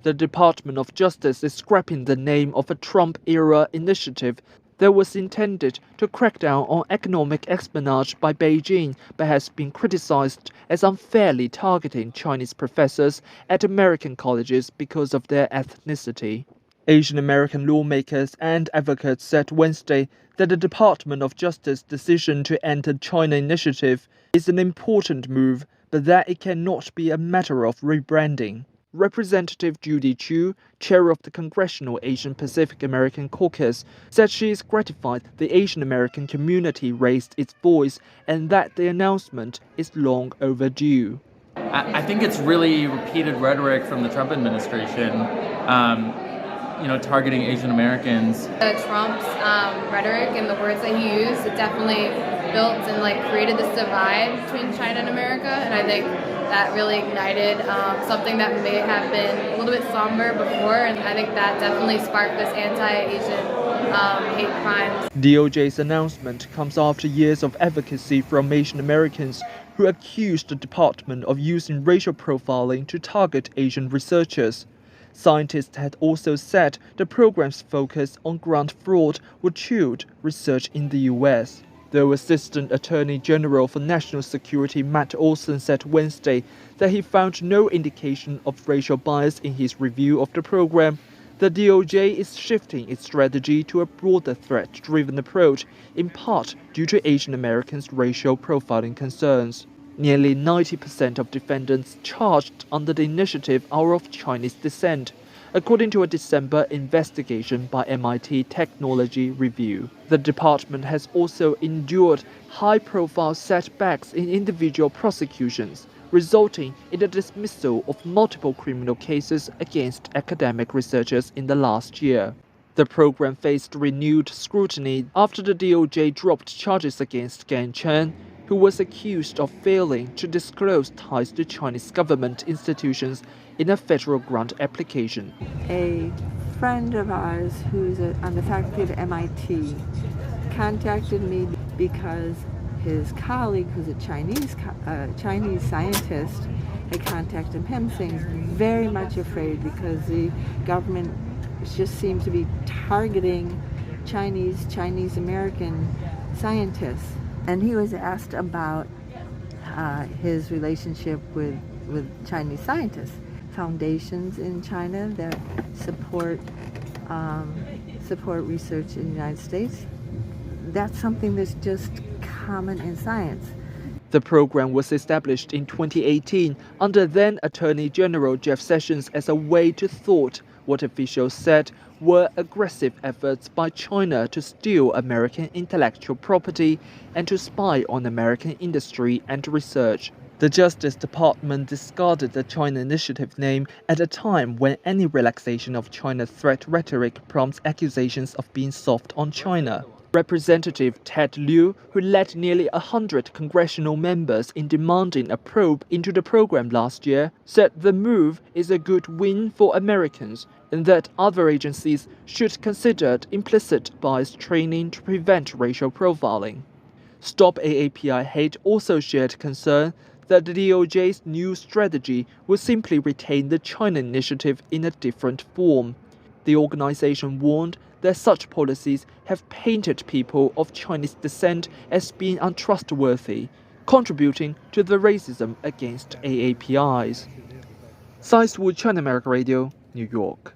The Department of Justice is scrapping the name of a Trump-era initiative that was intended to crack down on economic espionage by Beijing, but has been criticized as unfairly targeting Chinese professors at American colleges because of their ethnicity. Asian American lawmakers and advocates said Wednesday that the Department of Justice's decision to end the China initiative is an important move, but that it cannot be a matter of rebranding. Representative Judy Chu, chair of the Congressional Asian Pacific American Caucus, said she is gratified the Asian American community raised its voice and that the announcement is long overdue. I think it's really repeated rhetoric from the Trump administration, targeting Asian Americans. Trump's rhetoric and the words that he used, it definitely built and created this divide between China and America, and I think that really ignited something that may have been a little bit somber before, and I think that definitely sparked this anti-Asian hate crimes. DOJ's announcement comes after years of advocacy from Asian Americans who accused the department of using racial profiling to target Asian researchers. Scientists had also said the program's focus on grant fraud would shield research in the U.S. Though Assistant Attorney General for National Security Matt Olsen said Wednesday that he found no indication of racial bias in his review of the program, the DOJ is shifting its strategy to a broader threat-driven approach, in part due to Asian Americans' racial profiling concerns. Nearly 90% of defendants charged under the initiative are of Chinese descent, according to a December investigation by MIT Technology Review. The department has also endured high-profile setbacks in individual prosecutions, resulting in the dismissal of multiple criminal cases against academic researchers in the last year. The program faced renewed scrutiny after the DOJ dropped charges against Gan Chen, who was accused of failing to disclose ties to Chinese government institutions in a federal grant application. A friend of ours who's on the faculty of MIT contacted me because his colleague, who's a Chinese scientist, had contacted him saying he's very much afraid because the government just seemed to be targeting Chinese American scientists. And he was asked about his relationship with Chinese scientists, foundations in China that support research in the United States. That's something that's just common in science. The program was established in 2018 under then Attorney General Jeff Sessions as a way to thwart what officials said were aggressive efforts by China to steal American intellectual property and to spy on American industry and research. The Justice Department discarded the China Initiative name at a time when any relaxation of China threat rhetoric prompts accusations of being soft on China. Representative Ted Lieu, who led nearly 100 congressional members in demanding a probe into the program last year, said the move is a good win for Americans and that other agencies should consider implicit bias training to prevent racial profiling. Stop AAPI Hate also shared concern that the DOJ's new strategy will simply retain the China Initiative in a different form. The organization warned that such policies have painted people of Chinese descent as being untrustworthy, contributing to the racism against AAPIs. Science China America Radio, New York.